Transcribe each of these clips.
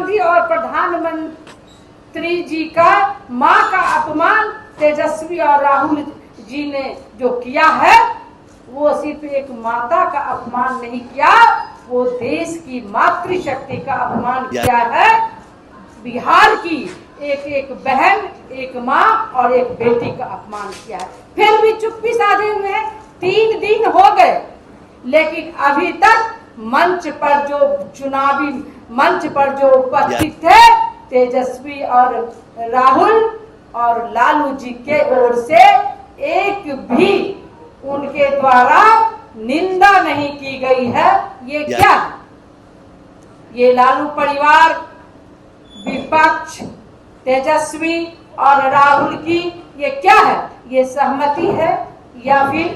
गांधी और प्रधानमंत्री जी का मां का अपमान तेजस्वी और राहुल जी ने जो किया है, वो सिर्फ एक माता का अपमान नहीं किया, वो देश की मातृशक्ति का अपमान किया है। बिहार की एक एक बहन, एक माँ और एक बेटी का अपमान किया है। फिर भी चुप्पी साधे हुए हैं। 3 दिन हो गए, लेकिन अभी तक मंच पर जो चुनावी मंच पर जो उपस्थित थे तेजस्वी और राहुल और लालू जी के ओर से एक भी उनके द्वारा निंदा नहीं की गई है। ये क्या है? ये लालू परिवार, विपक्ष, तेजस्वी और राहुल की ये क्या है? ये सहमति है या फिर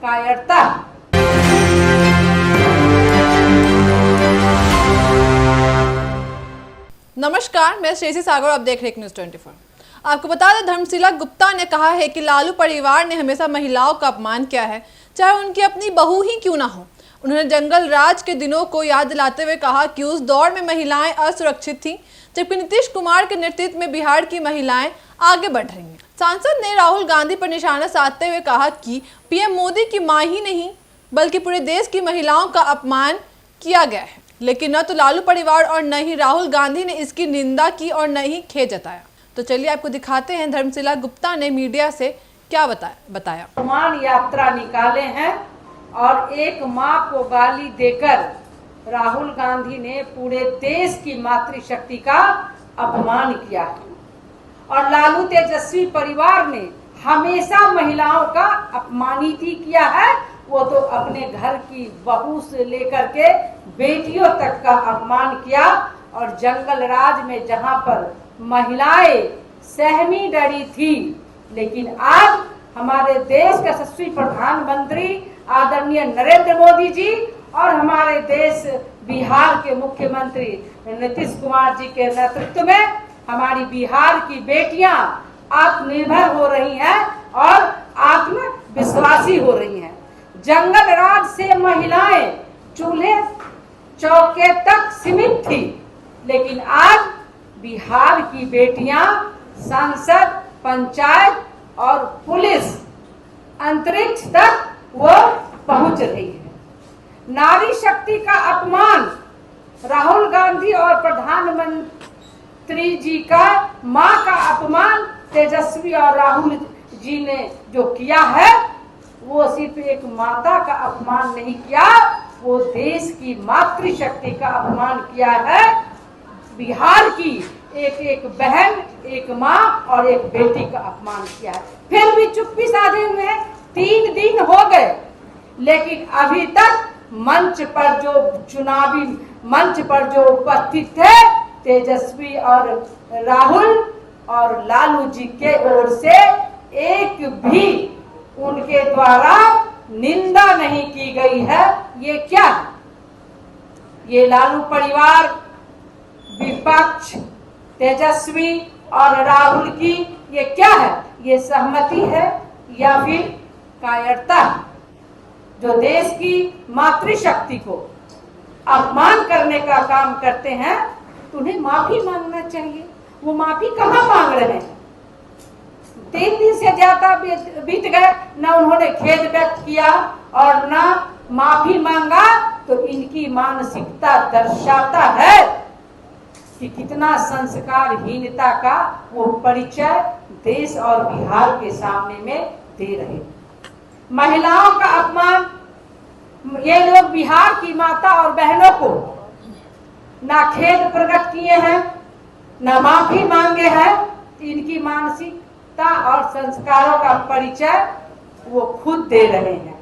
कायरता है? नमस्कार, मैं श्रेयसी सागर, आप देख रहे हैं न्यूज़ 24। आपको बता दें, धर्मशिला गुप्ता ने कहा है कि लालू परिवार ने हमेशा महिलाओं का अपमान किया है, चाहे उनकी अपनी बहू ही क्यों ना हो। उन्होंने जंगल राज के दिनों को याद दिलाते हुए कहा कि उस दौर में महिलाएं असुरक्षित थीं, जबकि नीतीश कुमार के नेतृत्व में बिहार की महिलाएं आगे बढ़ रही हैं। सांसद ने राहुल गांधी पर निशाना साधते हुए कहा कि पीएम मोदी की मां ही नहीं बल्कि पूरे देश की महिलाओं का अपमान किया गया है, लेकिन न तो लालू परिवार और न ही राहुल गांधी ने इसकी निंदा की और न ही खेद जताया। तो चलिए आपको दिखाते हैं धर्मशिला गुप्ता ने मीडिया से क्या बताया। अपमान यात्रा निकाले हैं और एक माँ को गाली देकर राहुल गांधी ने पूरे देश की मातृशक्ति का अपमान किया है। और लालू तेजस्वी परिवार ने हमेशा महिलाओं का अपमानित ही किया है। वो तो अपने घर की बहू से लेकर के बेटियों तक का अपमान किया। और जंगल राज में जहां पर महिलाएं सहमी डरी थी, लेकिन आज हमारे देश के यशस्वी प्रधानमंत्री आदरणीय नरेंद्र मोदी जी और हमारे देश बिहार के मुख्यमंत्री नीतीश कुमार जी के नेतृत्व में हमारी बिहार की बेटियां आत्मनिर्भर हो रही हैं और आत्मविश्वासी हो रही हैं। जंगल राज से महिलाएं चूल्हे चौके तक सीमित थी, लेकिन आज बिहार की बेटियां संसद, पंचायत और पुलिस अंतरिक्ष तक वो पहुंच रही है। नारी शक्ति का अपमान राहुल गांधी और प्रधानमंत्री जी का मां का अपमान तेजस्वी और राहुल जी ने जो किया है, वो सिर्फ एक माता का अपमान नहीं किया, वो देश की मातृशक्ति का अपमान किया है। बिहार की एक एक बहन, एक माँ और एक बेटी का अपमान किया है। फिर भी चुप्पी साधे हुए हैं। 3 दिन हो गए, लेकिन अभी तक मंच पर जो चुनावी मंच पर जो उपस्थित थे तेजस्वी और राहुल और लालू जी के ओर से एक भी उनके द्वारा निंदा नहीं की गई है। ये क्या है? ये लालू परिवार, विपक्ष, तेजस्वी और राहुल की ये क्या है? ये सहमति है या फिर कायरता है? जो देश की मातृशक्ति को अपमान करने का काम करते हैं, तो उन्हें माफी मांगना चाहिए। वो माफी कहाँ मांग रहे हैं? 3 दिन से ज्यादा बीत गए, न उन्होंने खेद व्यक्त किया और न माफी मांगा। तो इनकी मानसिकता दर्शाता है कि कितना संस्कारहीनता का वो परिचय देश और बिहार के सामने में दे रहे हैं। महिलाओं का अपमान, ये लोग बिहार की माता और बहनों को ना खेद प्रकट किए हैं, ना माफी मांगे हैं। इनकी मानसिकता और संस्कारों का परिचय वो खुद दे रहे हैं।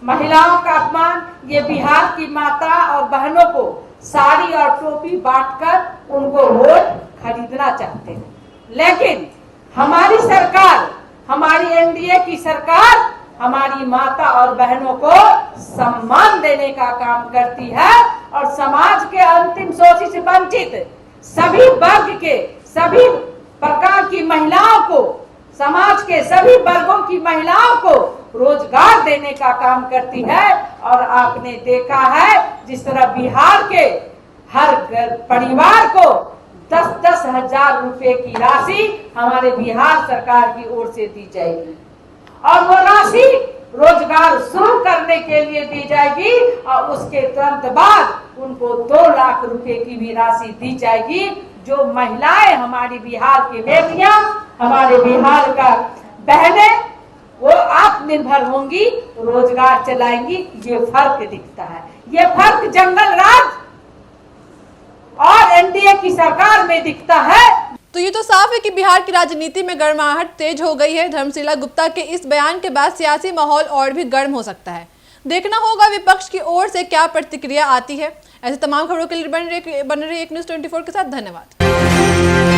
महिलाओं का अपमान, ये बिहार की माता और बहनों को साड़ी और टोपी बांटकर उनको वोट खरीदना चाहते हैं। लेकिन हमारी सरकार, हमारी एनडीए की सरकार हमारी माता और बहनों को सम्मान देने का काम करती है और समाज के अंतिम शोषित से वंचित सभी वर्ग के, सभी प्रकार की महिलाओं को, समाज के सभी वर्गों की महिलाओं को रोजगार देने का काम करती है। और आपने देखा है जिस तरह बिहार के हर परिवार को 10-10 हजार रुपए की राशि हमारे बिहार सरकार की ओर से दी जाएगी और वो राशि रोजगार शुरू करने के लिए दी जाएगी और उसके तुरंत बाद उनको 2 लाख रुपए की भी राशि दी जाएगी। जो महिलाएं हमारी बिहार की बेटियां, हमारे बिहार का बहनें, वो आत्मनिर्भर होंगी, रोजगार चलाएंगी। ये फर्क दिखता है, ये फर्क जंगल राज और एनडीए की सरकार में दिखता है। तो ये तो साफ है कि बिहार की राजनीति में गर्माहट तेज हो गई है। धर्मशिला गुप्ता के इस बयान के बाद सियासी माहौल और भी गर्म हो सकता है। देखना होगा विपक्ष की ओर से क्या प्रतिक्रिया आती है। ऐसे तमाम खबरों के लिए बन रही एक न्यूज़ 24 के साथ। धन्यवाद।